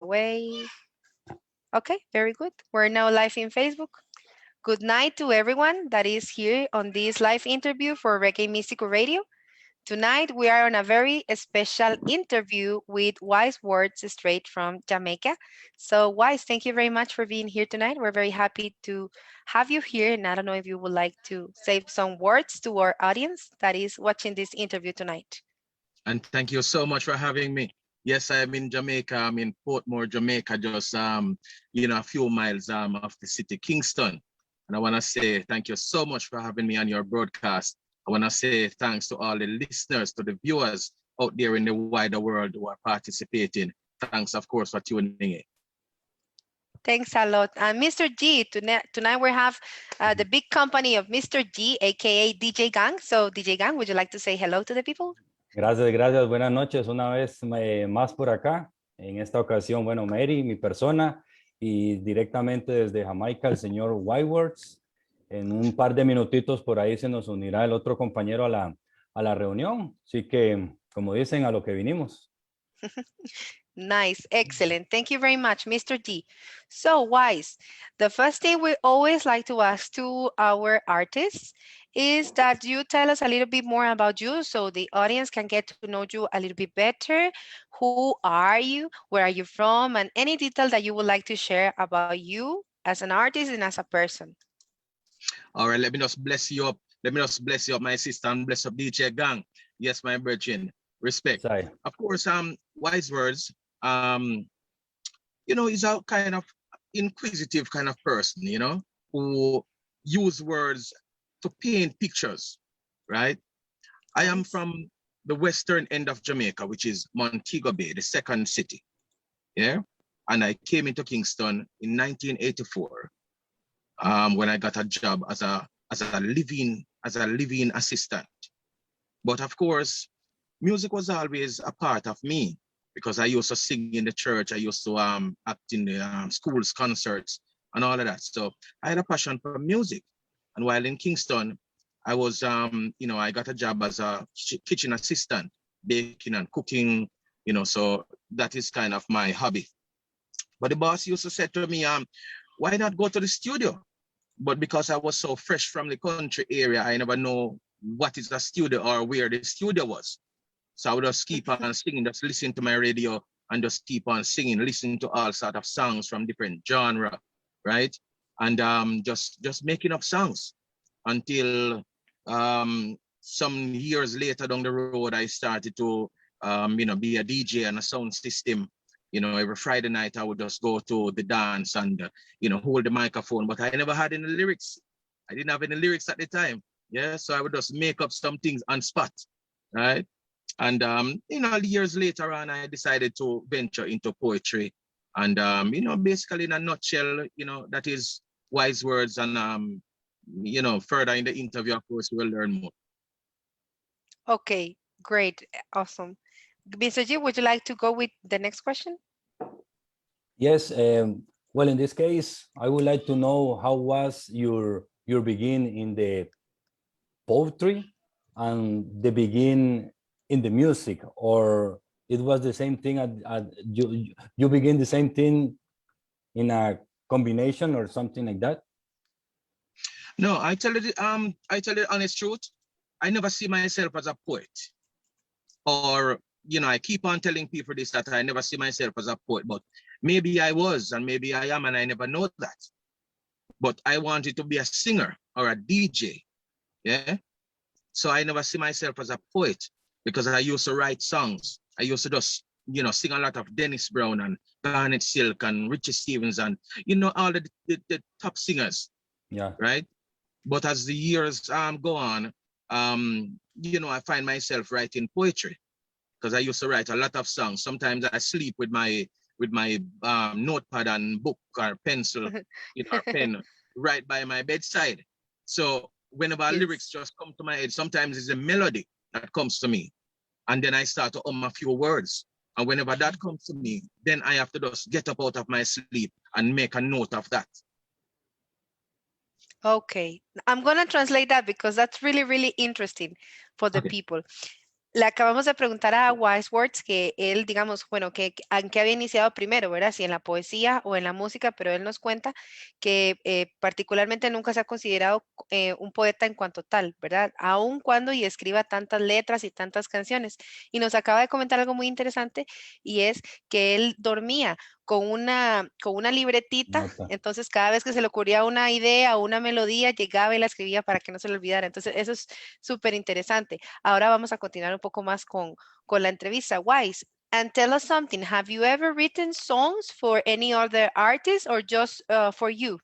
away. Okay, very good. We're now live in Facebook. Good night to everyone that is here on this live interview for Reggae Místico Radio. Tonight, we are on a very special interview with Wise Wurdz straight from Jamaica. So Wise, thank you very much for being here tonight. We're very happy to have you here. And I don't know if you would like to say some words to our audience that is watching this interview tonight. And thank you so much for having me. Yes, I'm in Jamaica. I'm in Portmore, Jamaica, just a few miles of the city, Kingston. And I want to say thank you so much for having me on your broadcast. I want to say thanks to all the listeners, to the viewers out there in the wider world who are participating. Thanks, of course, for tuning in. Thanks a lot. And Mr. G, tonight we have the big company of Mr. G, aka DJ Gang. So DJ Gang, would you like to say hello to the people? Gracias. Buenas noches. Una vez más por acá. En esta ocasión, bueno, Mary, mi persona, y directamente desde Jamaica, el señor Wurdz. En un par de minutitos por ahí se nos unirá el otro compañero a la reunión. Así que, como dicen, a lo que vinimos. Nice, excellent. Thank you very much, Mr. D. So, Wise, the first thing we always like to ask to our artists is that you tell us a little bit more about you so the audience can get to know you a little bit better. Who are you? Where are you from? And any detail that you would like to share about you as an artist and as a person. All right, let me just bless you up. Let me just bless you up, my sister, and bless up DJ Gang. Yes, my virgin. Respect. Sorry. Of course, Wise Wurdz, he's a kind of inquisitive kind of person, who use words to paint pictures, right? I am from the western end of Jamaica, which is Montego Bay, the second city. Yeah. And I came into Kingston in 1984. When I got a job as a living assistant. But of course, music was always a part of me because I used to sing in the church. I used to act in the schools, concerts, and all of that. So I had a passion for music. And while in Kingston, I was, I got a job as a kitchen assistant, baking and cooking, so that is kind of my hobby. But the boss used to say to me, why not go to the studio? But because I was so fresh from the country area, I never know what is a studio or where the studio was. So I would just keep on singing, just listen to my radio and just keep on singing, listening to all sorts of songs from different genre, right? And just making up songs until some years later down the road, I started to, be a DJ and a sound system. Every Friday night I would just go to the dance and, hold the microphone, but I never had any lyrics. I didn't have any lyrics at the time. Yeah. So I would just make up some things on spot. Right. And, years later on, I decided to venture into poetry and, basically in a nutshell, that is Wise Wurdz and, further in the interview, of course, we'll learn more. Okay, great. Awesome. Mr. G, would you like to go with the next question? Yes. Well, in this case, I would like to know how was your begin in the poetry and the begin in the music, or it was the same thing you begin the same thing in a combination or something like that? No, I tell you the honest truth. I never see myself as a poet, or I keep on telling people this, that I never see myself as a poet, but maybe I was, and maybe I am, and I never know that. But I wanted to be a singer or a DJ, yeah? So I never see myself as a poet because I used to write songs. I used to just, sing a lot of Dennis Brown and Garnet Silk and Richie Stevens and, all the top singers, yeah, right? But as the years go on, I find myself writing poetry, because I used to write a lot of songs. Sometimes I sleep with my notepad and book or pencil, or pen right by my bedside. So whenever lyrics just come to my head, sometimes it's a melody that comes to me, and then I start to a few words. And whenever that comes to me, then I have to just get up out of my sleep and make a note of that. Okay, I'm gonna translate that because that's really, really interesting for the people. Le acabamos de preguntar a Wurdz que él, digamos, bueno, en qué había iniciado primero, ¿verdad? Si en la poesía o en la música, pero él nos cuenta que particularmente nunca se ha considerado un poeta en cuanto tal, ¿verdad? Aun cuando y escriba tantas letras y tantas canciones. Y nos acaba de comentar algo muy interesante y es que él dormía con una libretita, Nota. entonces cada vez que se le ocurría una idea o una melodía, llegaba y la escribía para que no se le olvidara. Entonces, eso es súper interesante. Ahora vamos a continuar un poco más con la entrevista. Wise, and tell us something. Have you ever written songs for any other artist or just for you?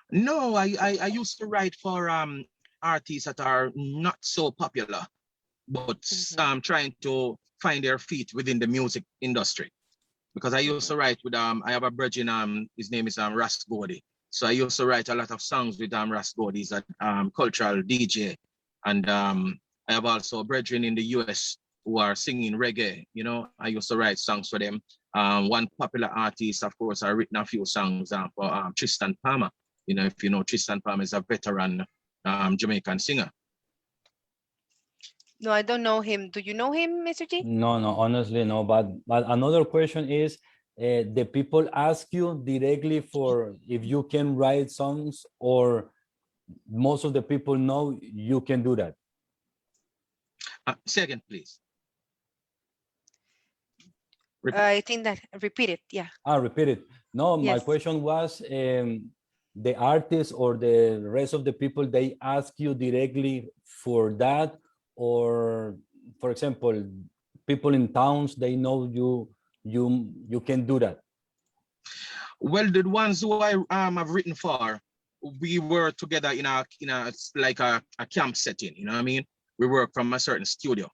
No, I used to write for artists that are not so popular, but Mhm, trying to find their feet within the music industry. Because I used mhm. to write with I have a brethren, his name is Ras Godi. So I used to write a lot of songs with Ras Godi. He's a cultural DJ. And I have also brethren in the US who are singing reggae. You know, I used to write songs for them. One popular artist, of course, I written a few songs for Tristan Palmer. You know, if you know, Tristan Palmer is a veteran Jamaican singer. No, I don't know him. Do you know him, Mr. G? No, no, honestly, no. But another question is, the people ask you directly for if you can write songs, or most of the people know you can do that. Say again, please. Repeat. I think that, repeat it. Yeah. Repeat it. No, my Yes. question was, the artists or the rest of the people, they ask you directly for that, or for example, people in towns, they know you can do that. Well, the ones who I have written for, we were together in a like a camp setting. You know what I mean? We work from a certain studio.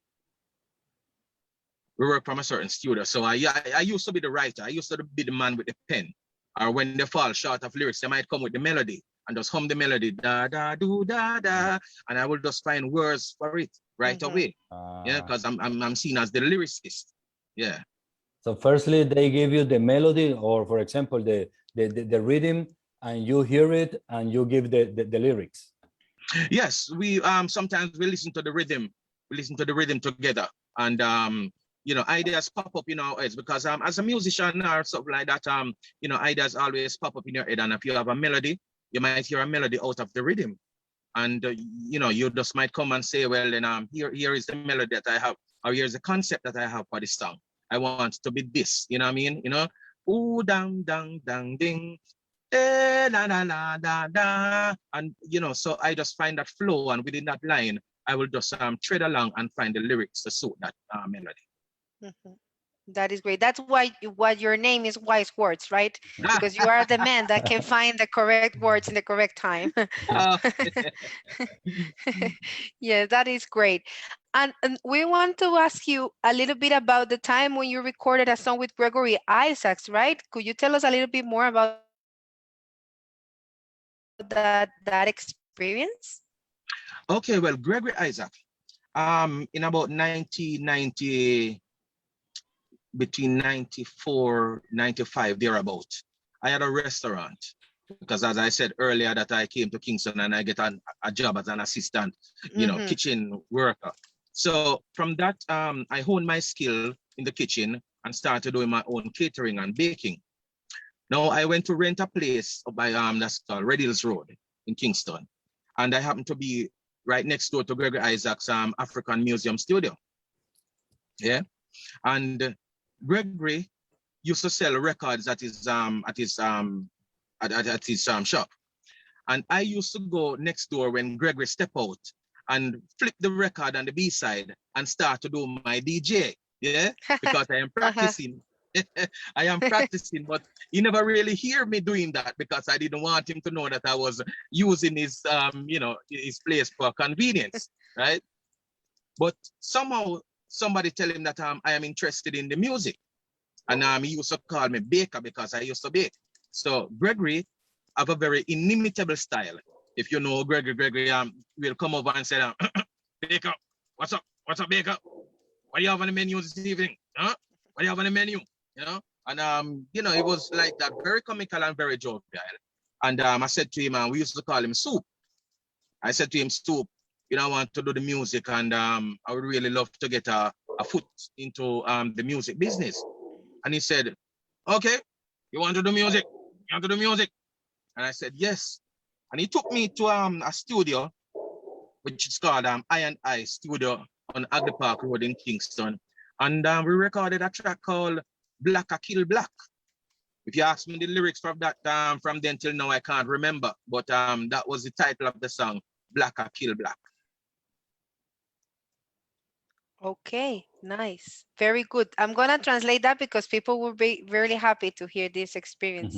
So I used to be the writer. I used to be the man with the pen. Or when they fall short of lyrics, they might come with the melody and just hum the melody, da da do da da, and I will just find words for it right away. Yeah, because I'm seen as the lyricist. Yeah. So firstly, they give you the melody, or for example, the rhythm, and you hear it and you give the lyrics. Yes, we sometimes we listen to the rhythm. We listen to the rhythm together, and you know, ideas pop up in our heads because as a musician or something like that, you know, ideas always pop up in your head, and if you have a melody, you might hear a melody out of the rhythm, and you know, you just might come and say, well, then here is the melody that I have, or here's the concept that I have for this song. I want to be this, you know what I mean? You know, ooh, dang, dang, dang, ding. Eh, la, la, la, da, da. And you know, so I just find that flow, and within that line, I will just tread along and find the lyrics to suit that melody. Mhm. That is great. That's why what your name is Wise Words, right? Because you are the man that can find the correct words in the correct time. Uh, Yeah, that is great. And we want to ask you a little bit about the time when you recorded a song with Gregory Isaacs, right? Could you tell us a little bit more about that experience? okay, well, Gregory Isaac, in about 1990, between 94, 95, thereabout, I had a restaurant because as I said earlier that I came to Kingston and I get a job as an assistant, you know, kitchen worker. So from that, I honed my skill in the kitchen and started doing my own catering and baking. Now I went to rent a place by that's called Red Hills Road in Kingston, and I happened to be right next door to Gregory Isaac's African Museum Studio. Yeah, and Gregory used to sell records at his shop, and I used to go next door when Gregory step out and flip the record on the B side and start to do my DJ. Yeah, because I am practicing. I am practicing, but you never really hear me doing that because I didn't want him to know that I was using his you know, his place for convenience, right? But somehow somebody tell him that I am interested in the music. And he used to call me Baker because I used to bake. So Gregory have a very inimitable style. If you know Gregory will come over and say, Baker, what's up? What's up, Baker? What do you have on the menu this evening? Huh? What do you have on the menu? You know? And you know, it was like that, very comical and very jovial. And I said to him, we used to call him Soup. I said to him, Soup, you know, I want to do the music, and I would really love to get a foot into the music business. And he said, okay, you want to do music? You want to do music? And I said, yes. And he took me to a studio, which is called I Studio on Agri Park Road in Kingston. And we recorded a track called Black a Kill Black. If you ask me the lyrics from that from then till now, I can't remember. But that was the title of the song, Black a Kill Black. Okay, nice. Very good. I'm gonna translate that because people will be really happy to hear this experience.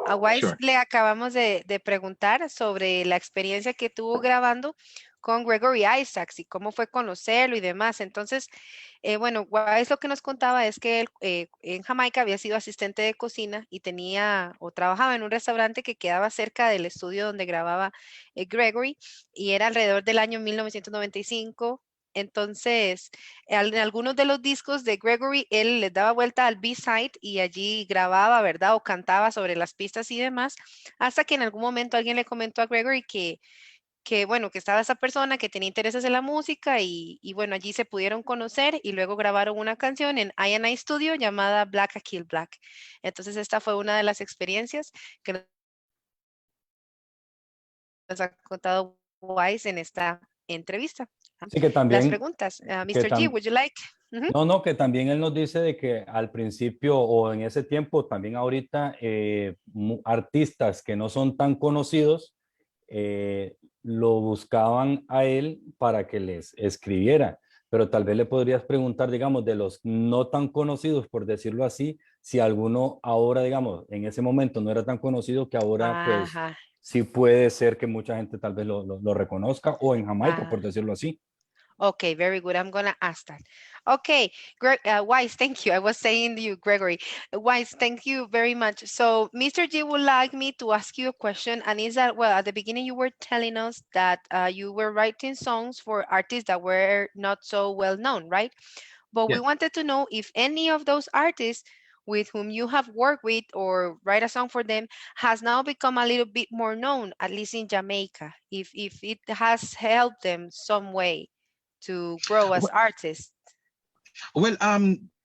A Wise Sure. le acabamos de preguntar sobre la experiencia que tuvo grabando con Gregory Isaac y cómo fue conocerlo y demás. Entonces, bueno, Wise lo que nos contaba es que él en Jamaica había sido asistente de cocina y tenía o trabajaba en un restaurante que quedaba cerca del estudio donde grababa Gregory y era alrededor del año 1995. Entonces, en algunos de los discos de Gregory, él les daba vuelta al B-side y allí grababa, ¿verdad? O cantaba sobre las pistas y demás, hasta que en algún momento alguien le comentó a Gregory bueno, que estaba esa persona que tenía intereses en la música y bueno, allí se pudieron conocer y luego grabaron una canción en I Studio llamada Black a Kill Black. Entonces, esta fue una de las experiencias que nos ha contado Wise en esta entrevista. Sí, que Las también, preguntas. Mr. G, would you like? no, que también él nos dice de que al principio o en ese tiempo, también ahorita, artistas que no son tan conocidos, lo buscaban a él para que les escribiera. Pero tal vez le podrías preguntar, digamos, de los no tan conocidos, por decirlo así, si alguno ahora, digamos, en ese momento no era tan conocido, que ahora pues sí puede ser que mucha gente tal vez lo reconozca, o en Jamaica, por decirlo así. Okay, very good. I'm going to ask that. Okay, Wise, thank you. I was saying to you, Gregory. Wise, thank you very much. So Mr. G would like me to ask you a question. And is that, well, at the beginning you were telling us that you were writing songs for artists that were not so well known, right? But we wanted to know if any of those artists with whom you have worked with or write a song for them has now become a little bit more known, at least in Jamaica, if it has helped them some way to grow as artists. Well,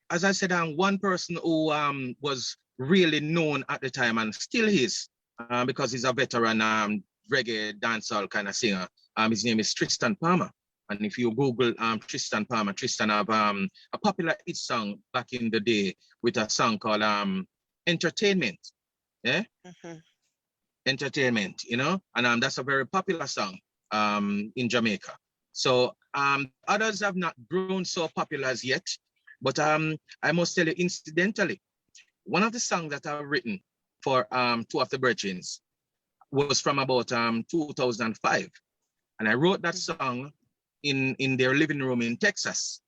as I said, one person who was really known at the time and still is, because he's a veteran reggae dancehall kind of singer. His name is Tristan Palmer. And if you Google Tristan Palmer, Tristan have a popular hit song back in the day with a song called Entertainment. Yeah? Entertainment, you know? And that's a very popular song in Jamaica. So others have not grown so popular as yet, but I must tell you, incidentally, one of the songs that I've written for two of the Virgins was from about 2005. And I wrote that song in their living room in Texas.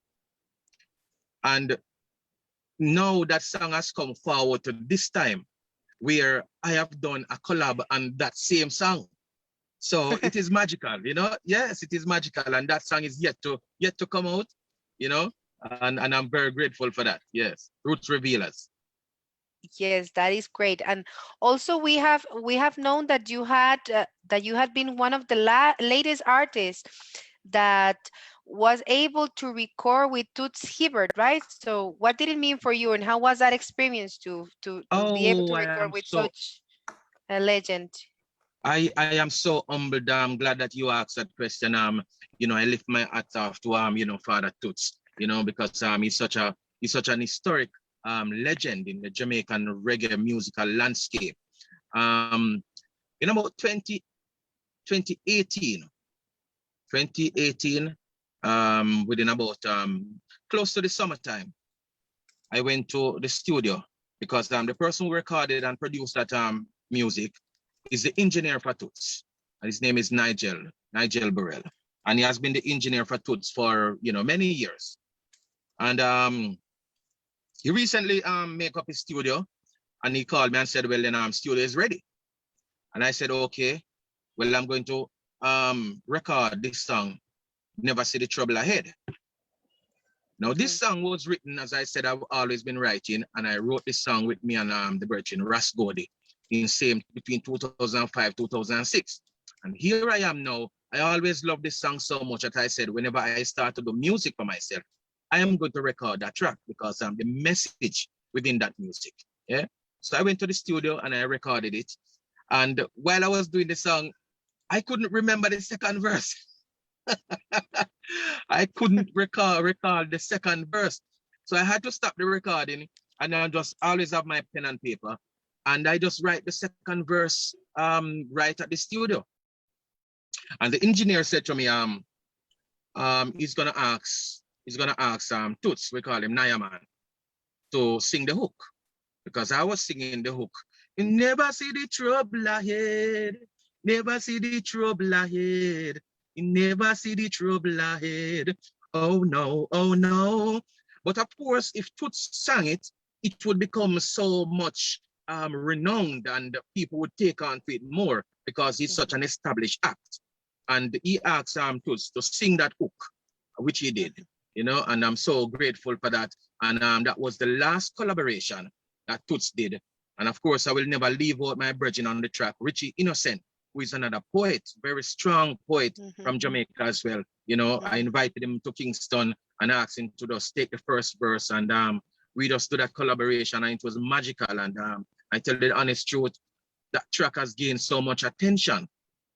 And now that song has come forward to this time where I have done a collab on that same song. So it is magical, you know. Yes, it is magical, and that song is yet to come out, you know. And I'm very grateful for that. Yes, Roots Revealers. Yes, that is great. And also we have known that you had been one of the latest artists that was able to record with Toots Hibbert, right? So what did it mean for you, and how was that experience to be able to record with such a legend? I am so humbled. I'm glad that you asked that question. You know, I lift my hat off to you know, Father Toots, you know, because he's such an historic legend in the Jamaican reggae musical landscape. In about 2018, within about close to the summertime, I went to the studio because the person who recorded and produced that music is the engineer for Toots, and his name is Nigel Burrell, and he has been the engineer for Toots for, you know, many years. And he recently made up his studio, and he called me and said, well, then studio is ready. And I said, okay, well, I'm going to record this song, Never See the Trouble Ahead. Now, this song was written, as I said, I've always been writing, and I wrote this song with me and the Virgin Ras Godi in between 2005, 2006. And here I am now I always love this song so much that I said, whenever I start to do music for myself, I am going to record that track because the message within that music. Yeah. So I went to the studio and I recorded it. And while I was doing the song, I couldn't remember the second verse. I couldn't recall the second verse. So I had to stop the recording and I just always have my pen and paper. And I just write the second verse right at the studio. And the engineer said to me, he's gonna ask Toots, we call him Nayaman, to sing the hook. Because I was singing the hook. You never see the trouble ahead. Never see the trouble ahead. You never see the trouble ahead. Oh no, oh no. But of course, if Toots sang it, it would become so much renowned and people would take on to it more because he's such an established act. And he asked Toots to sing that hook, which he did, you know, and I'm so grateful for that. And that was the last collaboration that Toots did. And of course, I will never leave out my brethren on the track, Richie Innocent, who is another poet, very strong poet from Jamaica as well. You know, I invited him to Kingston and asked him to just take the first verse. And we just did that collaboration and it was magical. And I tell you the honest truth, that track has gained so much attention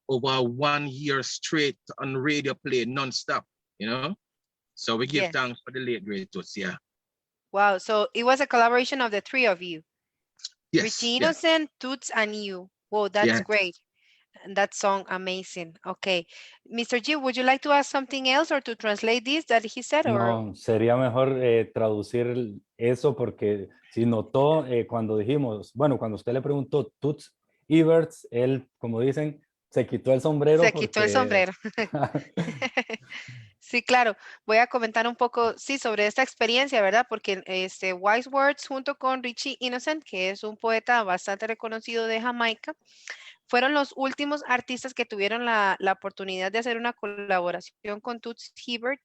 over 1 year straight on radio play non-stop, you know? So we give thanks for the late great Toots, yeah. Wow, so it was a collaboration of the three of you. Yes. Richie Innocent, Toots, and you. Whoa, that's great. And that song, amazing. Okay. Mr. G, would you like to ask something else or to translate this that he said? Or? No, sería mejor traducir eso porque si notó cuando dijimos, bueno, cuando usted le preguntó Toots y Wurdz, él, como dicen, se quitó el sombrero. Se quitó el sombrero. Sí, claro. Voy a comentar un poco, sí, sobre esta experiencia, ¿verdad? Porque Wurdz junto con Richie Innocent, que es un poeta bastante reconocido de Jamaica, fueron los últimos artistas que tuvieron la oportunidad de hacer una colaboración con Toots Hibbert,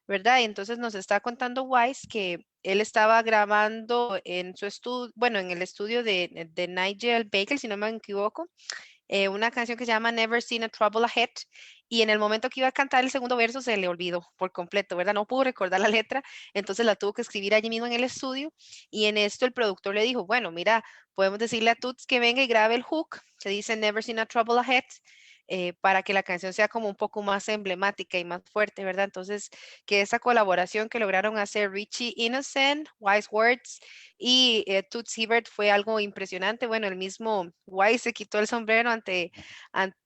¿verdad? Y entonces nos está contando Wise que él estaba grabando en su estudio, bueno, en el estudio de Nigel Baker, si no me equivoco, una canción que se llama Never Seen a Trouble Ahead, y en el momento que iba a cantar el segundo verso se le olvidó por completo, ¿verdad? No pudo recordar la letra, entonces la tuvo que escribir allí mismo en el estudio, y en esto el productor le dijo, bueno, mira, podemos decirle a Toots que venga y grabe el hook, se dice Never Seen a Trouble Ahead, para que la canción sea como un poco más emblemática y más fuerte, ¿verdad? Entonces, que esa colaboración que lograron hacer Richie Innocent, Wise Wurdz y Toots Hibbert fue algo impresionante. Bueno, el mismo Wise se quitó el sombrero ante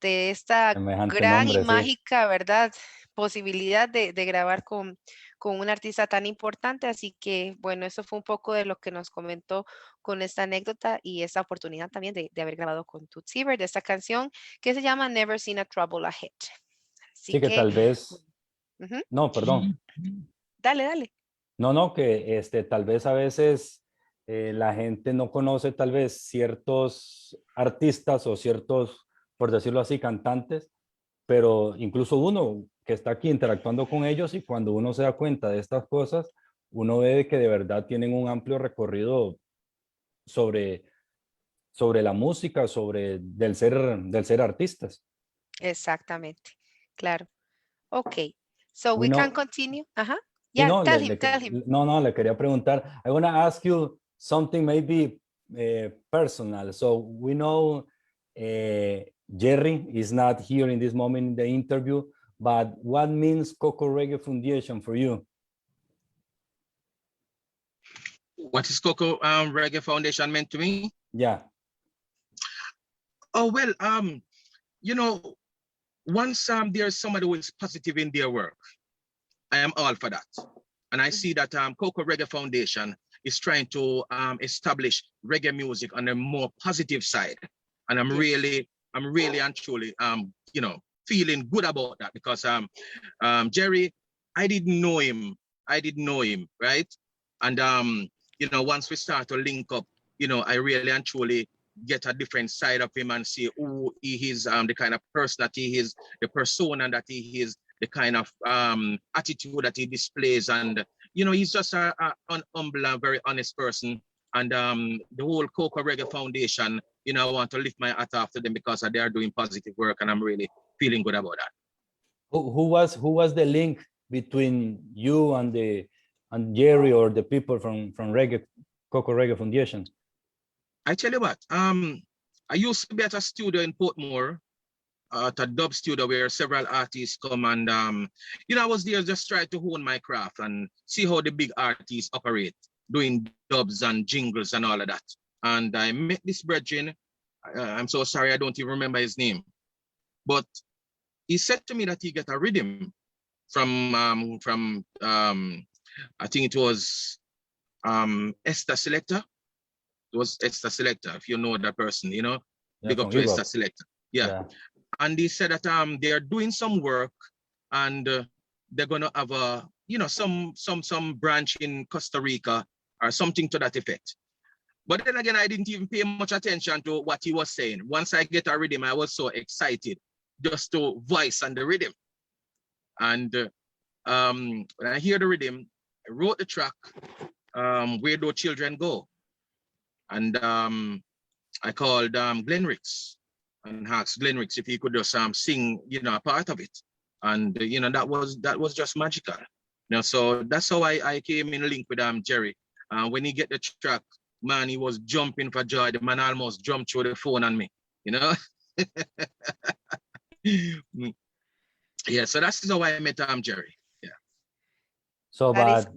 esta gran y mágica, ¿verdad? Posibilidad de grabar con un artista tan importante, así que bueno, eso fue un poco de lo que nos comentó con esta anécdota y esta oportunidad también de haber grabado con Toots Hibbert de esta canción que se llama Never Seen a Trouble Ahead. Así sí, que tal vez, no, perdón. Dale. No, que tal vez a veces la gente no conoce tal vez ciertos artistas o ciertos, por decirlo así, cantantes, pero incluso uno que está aquí interactuando con ellos y cuando uno se da cuenta de estas cosas, uno ve que de verdad tienen un amplio recorrido sobre la música, del ser artistas. Exactamente, claro. Okay, so we can continue. Yeah, no, tell him. No, le quería preguntar. I want to ask you something maybe personal. So we know Jerry is not here in this moment in the interview, but what means Coco Reggae Foundation for you? What is Coco Reggae Foundation meant to me? Yeah. Oh, well, you know, once there's somebody who is positive in their work, I am all for that. And I see that Coco Reggae Foundation is trying to establish reggae music on a more positive side. And I'm really and truly, you know, feeling good about that because Jerry, I didn't know him, right? And, you know, once we start to link up, you know, I really and truly get a different side of him and see who he is, the kind of person that he is, the persona that he is, the kind of attitude that he displays. And, you know, he's just an humble and very honest person. And the whole Coco Reggae Foundation, you know, I want to lift my hat off to them because they are doing positive work and I'm really feeling good about that. Who was the link between you and Jerry or the people from Reggae Coco Reggae Foundation? I tell you what, I used to be at a studio in Portmore, at a dub studio where several artists come and, I was there just trying to hone my craft and see how the big artists operate, doing dubs and jingles and all of that. And I met this brethren, I'm so sorry, I don't even remember his name, but he said to me that he get a rhythm from I think it was Esther Selector. It was Esther Selector, if you know that person, Yeah, big up to Esther Selector. Yeah. And he said that they are doing some work and they're gonna have a some branch in Costa Rica or something to that effect. But then again, I didn't even pay much attention to what he was saying. Once I get a rhythm, I was so excited just to voice on the rhythm. And when I hear the rhythm, I wrote the track, Where Do Children Go? And I called Glenn Ricks and asked Glenn Ricks if he could just sing, a part of it. And that was just magical. So that's how I came in link with Jerry. When he get the track, man, he was jumping for joy. The man almost jumped through the phone on me, Yeah, so that's how I met Jerry. Yeah. So, That is- but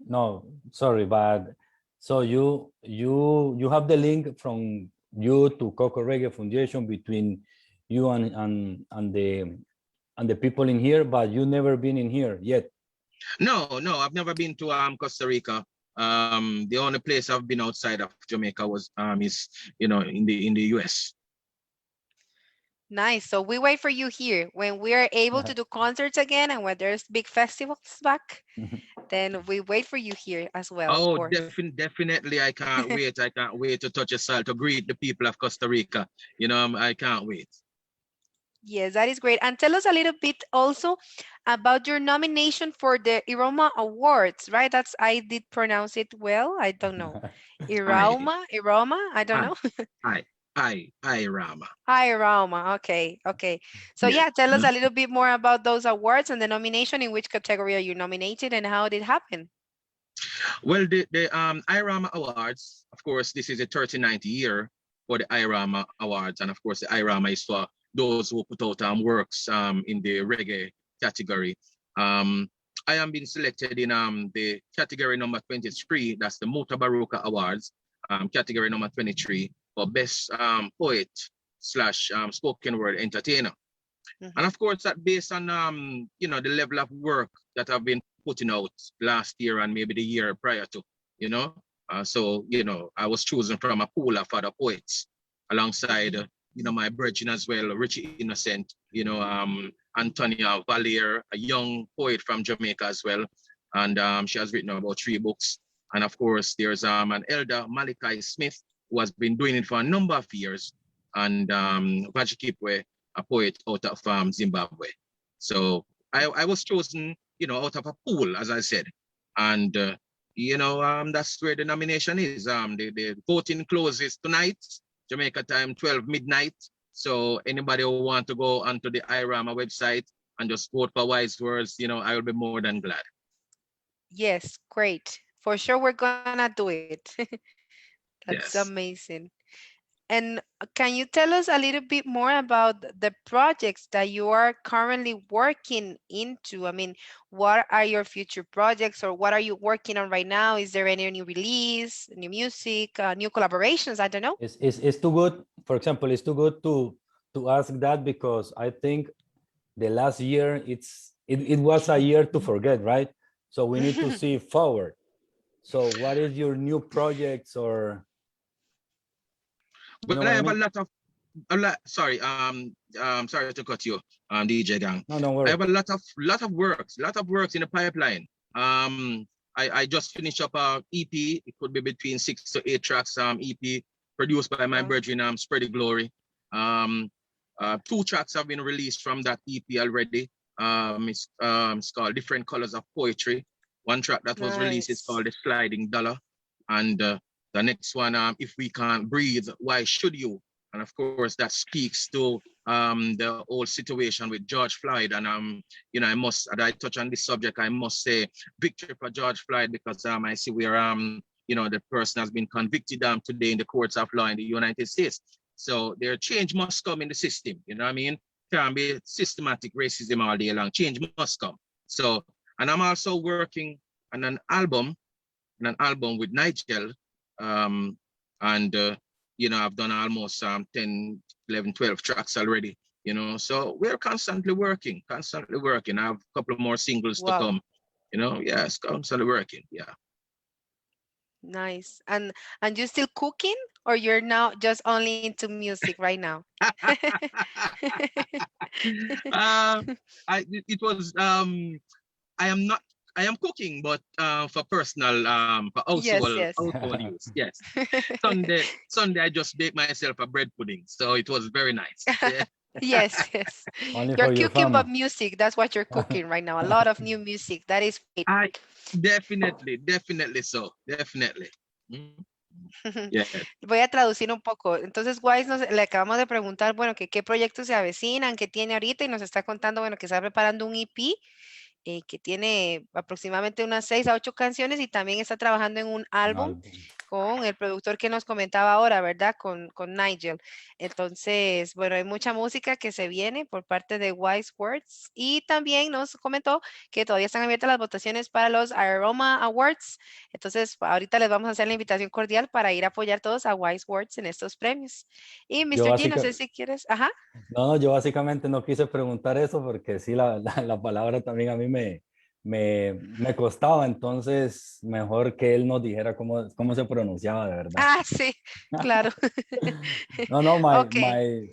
no, sorry, but so you have the link from you to Coco Reggae Foundation between you and the people in here, but you never been in here yet. No, I've never been to Costa Rica. The only place I've been outside of Jamaica was is in the US. Nice. So we wait for you here when we are able to do concerts again and when there's big festivals back. Then we wait for you here as well. Oh, of course. definitely. I can't wait. I can't wait to touch a soil to greet the people of Costa Rica. I can't wait. Yes, that is great. And tell us a little bit also about your nomination for the Iroma Awards, right? I did pronounce it well. I don't know. Iroma, I don't know. Rama. Iroma. Okay. So yeah, tell us a little bit more about those awards and the nomination. In which category are you nominated and how did it happen? Well, the IRAMA Awards, of course, this is the 39th year for the IRAMA Awards. And of course, the IRAMA is for those who put out works in the reggae category. I am being selected in the category number 23, that's the Mutabaruka Awards, category number 23 for Best Poet / Spoken Word Entertainer. And of course, that based on the level of work that I've been putting out last year and maybe the year prior to, so I was chosen from a pool of other poets alongside my brethren as well, Richie Innocent, Antonia Valier, a young poet from Jamaica as well, and she has written about 3 books. And of course, there's an elder, Malachi Smith, who has been doing it for a number of years, and Vajikipwe, a poet out of Zimbabwe. So I was chosen, out of a pool, as I said. And, that's where the nomination is. The voting closes tonight, Jamaica time, 12 midnight. So anybody who want to go onto the IRAMA website and just vote for wise words, I will be more than glad. Yes, great. For sure, we're gonna do it. That's Yes. amazing. And can you tell us a little bit more about the projects that you are currently working into? I mean, what are your future projects or what are you working on right now? Is there any new release, new music, new collaborations? I don't know. It's too good. For example, it's too good to ask that because I think the last year it was a year to forget, right? So we need to see forward. So what is your new projects or? But I have a lot. Sorry, sorry to cut you, DJ Gang. No, don't worry. I have a lot of works in the pipeline. I just finished up a EP. It could be between 6 to 8 tracks. EP produced by my brethren, Spread the Glory. 2 tracks have been released from that EP already. It's called Different Colors of Poetry. One track that was released is called The Sliding Dollar, and the next one, If We Can't Breathe, Why Should You? And of course, that speaks to the whole situation with George Floyd. And you know, as I touch on this subject, I must say victory for George Floyd, because I see where you know, the person has been convicted today in the courts of law in the United States. So their change must come in the system. You know what I mean? Can't be systematic racism all day long. Change must come. So, and I'm also working on an album with Nigel. You know, I've done almost 10, 11, 12 tracks already, you know, so we're constantly working. I have a couple of more singles to come, you know. Yes, constantly working. Yeah. Nice. And you still cooking, or you're now just only into music right now? It was I am not. I am cooking, but for personal, for Yes, yes. household use. Yes. Sunday, I just bake myself a bread pudding, so it was very nice. Yeah. Yes, yes. Only You're for your cooking, but family. music, that's what you're cooking right now. A lot of new music. That is great. I definitely so. Definitely. Mm. Yeah. Voy a traducir un poco. Entonces, Wise le acabamos de preguntar, bueno, que qué proyectos se avecinan, qué tiene ahorita, y nos está contando, bueno, que está preparando un EP que tiene aproximadamente unas 6 a 8 canciones, y también está trabajando en un álbum con el productor que nos comentaba ahora, ¿verdad? Con Nigel. Entonces, bueno, hay mucha música que se viene por parte de Wurdz, y también nos comentó que todavía están abiertas las votaciones para los Aroma Awards. Entonces, ahorita les vamos a hacer la invitación cordial para ir a apoyar todos a Wurdz en estos premios. Y Mr. G, no sé si quieres, ajá. No, yo básicamente no quise preguntar eso porque sí, la palabra también a mí me costaba, entonces mejor que él nos dijera cómo se pronunciaba de verdad. Ah, sí, claro. No,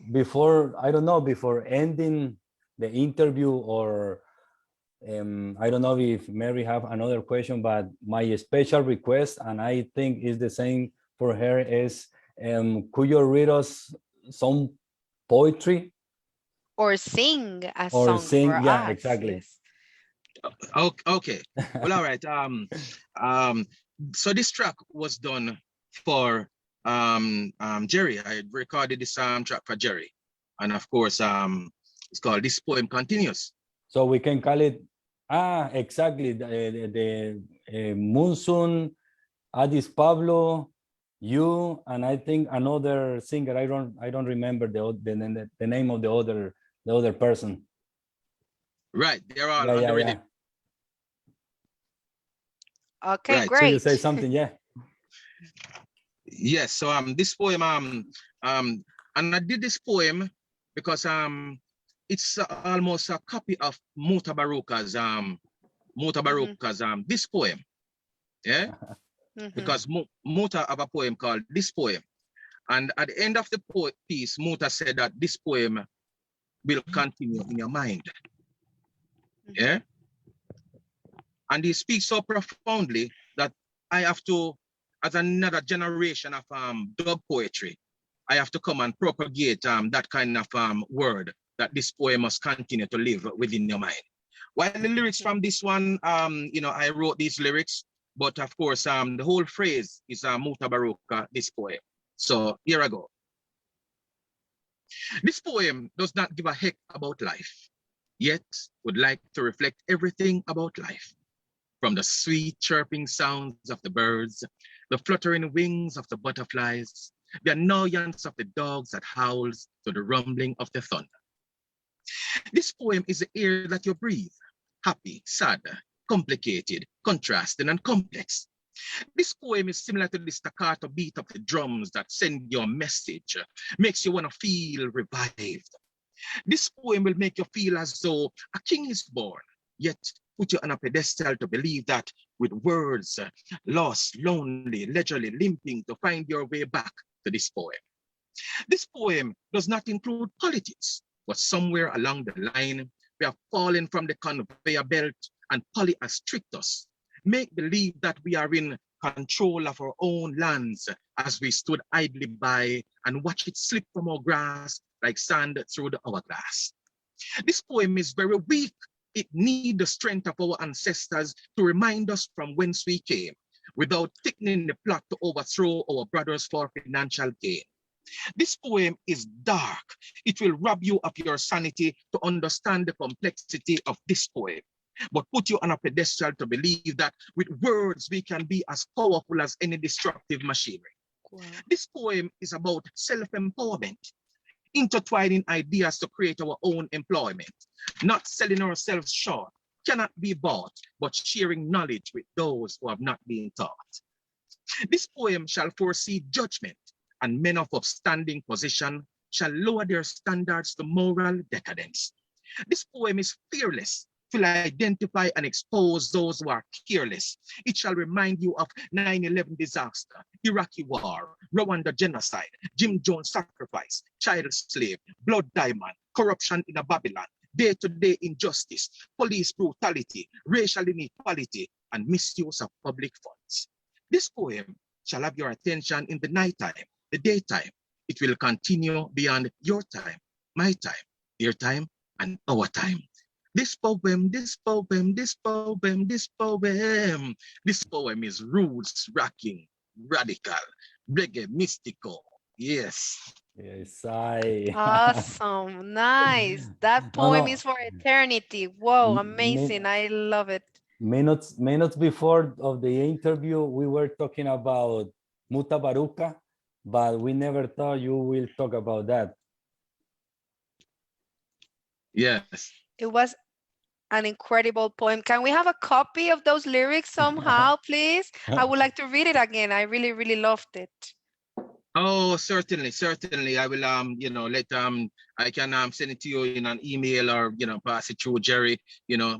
before, I don't know, before ending the interview, or I don't know if Mary have another question, but my special request, and I think is the same for her, is could you read us some poetry? Or sing a song for yeah, us. exactly. Yes. Okay. Well, all right. So this track was done for Jerry. I recorded this track for Jerry, and of course, it's called "This Poem Continues." So we can call it exactly the Monsoon, Addis Pablo, you, and I think another singer. I don't remember the name of the other person. Right, they're all on the rhythm. Okay, right. Great. So you say something, yeah. Yes. So this poem and I did this poem because it's almost a copy of Muta Baruka's this poem. Yeah. Because Muta have a poem called This Poem, and at the end of the piece, Muta said that this poem will continue in your mind. Yeah. And he speaks so profoundly that I have to, as another generation of dub poetry, I have to come and propagate that kind of word, that this poem must continue to live within your mind. While the lyrics from this one, you know, I wrote these lyrics, but of course, the whole phrase is Muta Baruka, this poem. So here I go. This poem does not give a heck about life, yet would like to reflect everything about life. From the sweet chirping sounds of the birds, the fluttering wings of the butterflies, the annoyance of the dogs that howls, to the rumbling of the thunder. This poem is the air that you breathe, happy, sad, complicated, contrasting, and complex. This poem is similar to the staccato beat of the drums that send you a message, makes you want to feel revived. This poem will make you feel as though a king is born, yet put you on a pedestal to believe that with words, lost, lonely, leisurely, limping to find your way back to this poem. This poem does not include politics, but somewhere along the line, we have fallen from the conveyor belt and poly has tricked us. Make believe that we are in control of our own lands as we stood idly by and watch it slip from our grasp like sand through the hourglass. This poem is very weak. It needs the strength of our ancestors to remind us from whence we came, without thickening the plot to overthrow our brothers for financial gain. This poem is dark. It will rob you of your sanity to understand the complexity of this poem, but put you on a pedestal to believe that with words we can be as powerful as any destructive machinery. Wow. This poem is about self-empowerment, intertwining ideas to create our own employment, not selling ourselves short, cannot be bought, but sharing knowledge with those who have not been taught. This poem shall foresee judgment, and men of upstanding position shall lower their standards to moral decadence. This poem is fearless, will identify and expose those who are careless. It shall remind you of 9/11 disaster, Iraqi war, Rwanda genocide, Jim Jones sacrifice, child slave, blood diamond, corruption in a Babylon, day-to-day injustice, police brutality, racial inequality, and misuse of public funds. This poem shall have your attention in the nighttime, the daytime. It will continue beyond your time, my time, their time, and our time. This poem, this poem, this poem, this poem, this poem is roots rocking, radical, reggae, mystical. Yes. Yes, I. Awesome. Nice. That No, poem no. is for eternity. Whoa, Min amazing. I love it. minutes before of the interview, we were talking about Mutabaruka, but we never thought you will talk about that. Yes. It was an incredible poem. Can we have a copy of those lyrics somehow, please? I would like to read it again. I really, really loved it. Oh, certainly, certainly. I will let I can send it to you in an email or pass it through Jerry,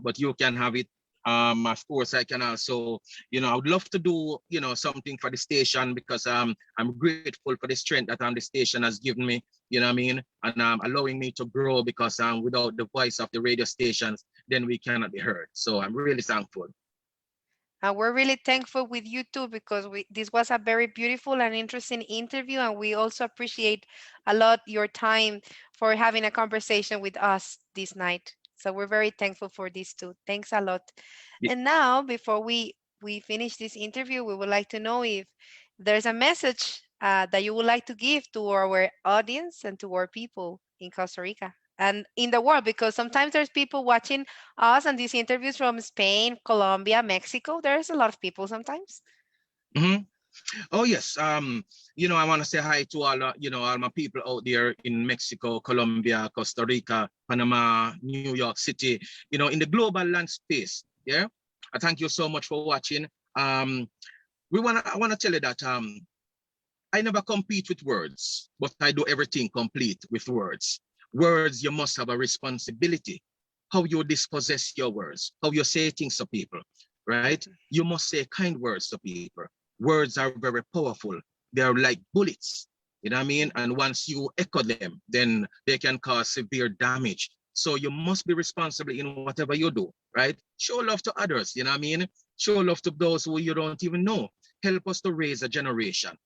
but you can have it. Of course I can also, I would love to do, something for the station because I'm grateful for the strength that the station has given me, you know what I mean? And allowing me to grow because without the voice of the radio stations, then we cannot be heard. So I'm really thankful. And we're really thankful with you too, because this was a very beautiful and interesting interview. And we also appreciate a lot your time for having a conversation with us this night. So we're very thankful for this too. Thanks a lot. Yeah. And now, before we finish this interview, we would like to know if there's a message that you would like to give to our audience and to our people in Costa Rica and in the world, because sometimes there's people watching us and these interviews from Spain, Colombia, Mexico. There's a lot of people sometimes. Mm-hmm. Oh yes, I want to say hi to all, all my people out there in Mexico, Colombia, Costa Rica, Panama, New York City, in the global land space. Yeah, I thank you so much for watching. I want to tell you that I never compete with words, but I do everything complete with words. Words, you must have a responsibility. How you dispossess your words, how you say things to people, right? You must say kind words to people. Words are very powerful. They're like bullets, you know what I mean? And once you echo them, then they can cause severe damage. So you must be responsible in whatever you do, right? Show love to others, you know what I mean? Show love to those who you don't even know. Help us to raise a generation.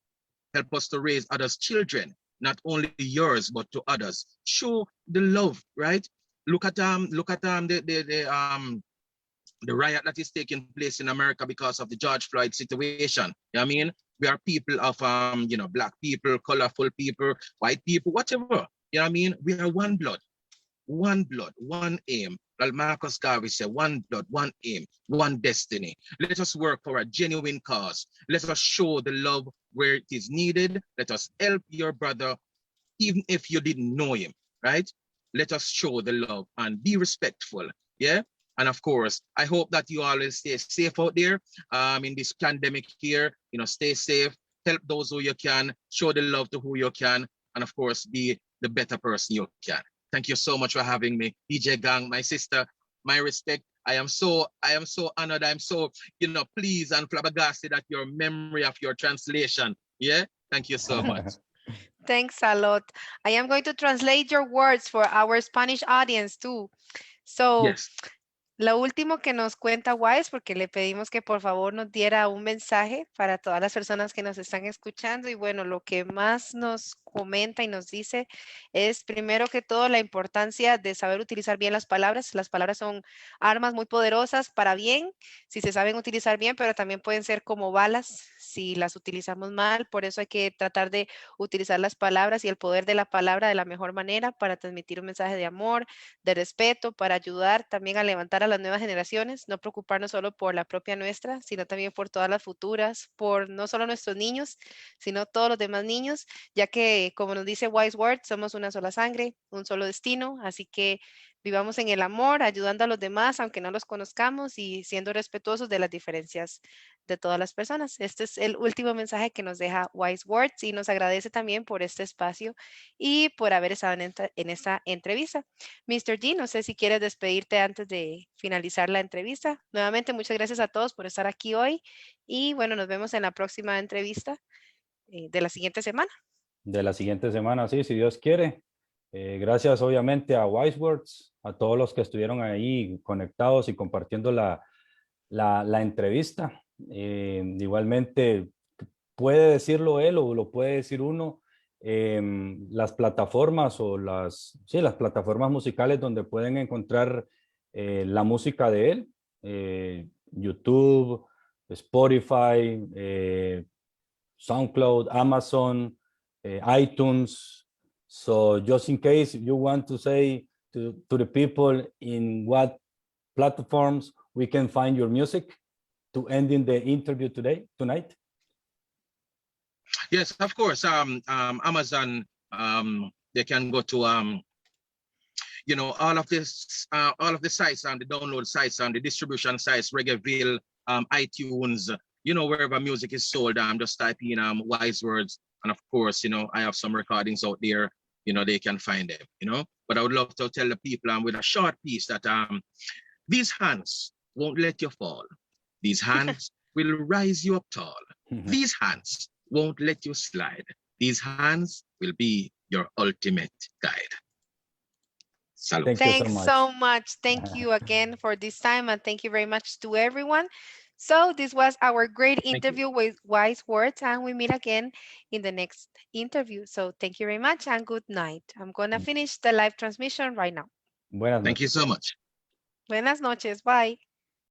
Help us to raise others' children, not only yours, but to others. Show the love, right? Look at the riot that is taking place in America because of the George Floyd situation. You know what I mean? We are people of black people, colorful people, white people, whatever. You know what I mean? We are one blood, one aim. Like Marcus Garvey said, one blood, one aim, one destiny. Let us work for a genuine cause. Let us show the love where it is needed. Let us help your brother, even if you didn't know him, right? Let us show the love and be respectful, yeah? And of course, I hope that you all will stay safe out there in this pandemic here. Stay safe, help those who you can, show the love to who you can, and of course, be the better person you can. Thank you so much for having me. DJ Gang, my sister, my respect. I am so honored. I'm so, pleased and flabbergasted at your memory of your translation. Yeah, thank you so much. Thanks a lot. I am going to translate your words for our Spanish audience too. So, Yes. Lo último que nos cuenta Wise, porque le pedimos que por favor nos diera un mensaje para todas las personas que nos están escuchando. Y bueno, lo que más nos comenta y nos dice es primero que todo la importancia de saber utilizar bien las palabras. Las palabras son armas muy poderosas para bien, si se saben utilizar bien, pero también pueden ser como balas si las utilizamos mal. Por eso hay que tratar de utilizar las palabras y el poder de la palabra de la mejor manera para transmitir un mensaje de amor, de respeto, para ayudar también a levantar a las nuevas generaciones, no preocuparnos solo por la propia nuestra, sino también por todas las futuras, por no solo nuestros niños, sino todos los demás niños, ya que, como nos dice Wise Word, somos una sola sangre, un solo destino, así que vivamos en el amor, ayudando a los demás, aunque no los conozcamos, y siendo respetuosos de las diferencias de todas las personas. Este es el último mensaje que nos deja Wise Words y nos agradece también por este espacio y por haber estado en esta entrevista. Mr. G, no sé si quieres despedirte antes de finalizar la entrevista. Nuevamente, muchas gracias a todos por estar aquí hoy y bueno, nos vemos en la próxima entrevista de la siguiente semana. De la siguiente semana, sí, si Dios quiere. Gracias obviamente a Wisewords, a todos los que estuvieron ahí conectados y compartiendo la entrevista. Igualmente, puede decirlo él o lo puede decir uno, las plataformas o las plataformas musicales donde pueden encontrar la música de él, YouTube, Spotify, SoundCloud, Amazon, iTunes. So just in case you want to say to the people in what platforms we can find your music to end in the interview tonight. Yes, of course. Amazon, they can go to all of the sites and the download sites and the distribution sites, Reggaeville, iTunes, wherever music is sold. Just type in Wise Words, and of course, I have some recordings out there. They can find them. But I would love to tell the people with a short piece that these hands won't let you fall. These hands will rise you up tall. These hands won't let you slide. These hands will be your ultimate guide. Salud. Thanks so much. Thank you again for this time, and thank you very much to everyone. So this was our great interview with Wise Words, and we meet again in the next interview. So thank you very much and good night. I'm going to finish the live transmission right now. Buenas noches. Thank you so much. Buenas noches. Bye.